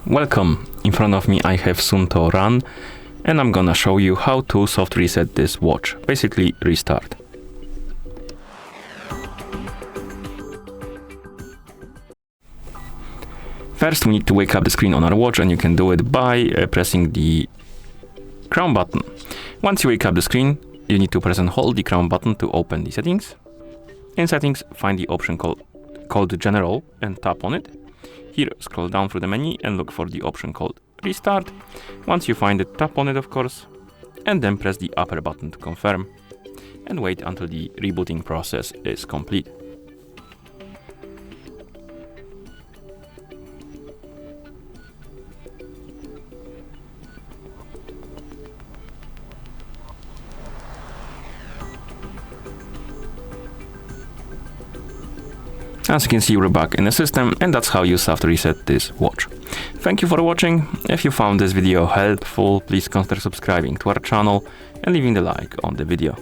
Welcome, in front of me I have SUUNTO Run and I'm gonna show you how to soft reset this watch, basically restart. First we need to wake up the screen on our watch, and you can do it by pressing the crown button. Once you wake up the screen, you need to press and hold the crown button to open the settings. In settings, find the option called General and tap on it. Here, scroll down through the menu and look for the option called Restart. Once you find it, tap on it of course, and then press the upper button to confirm, and wait until the rebooting process is complete. As you can see, we're back in the system, and that's how you soft reset this watch. Thank you for watching. If you found this video helpful, please consider subscribing to our channel and leaving the like on the video.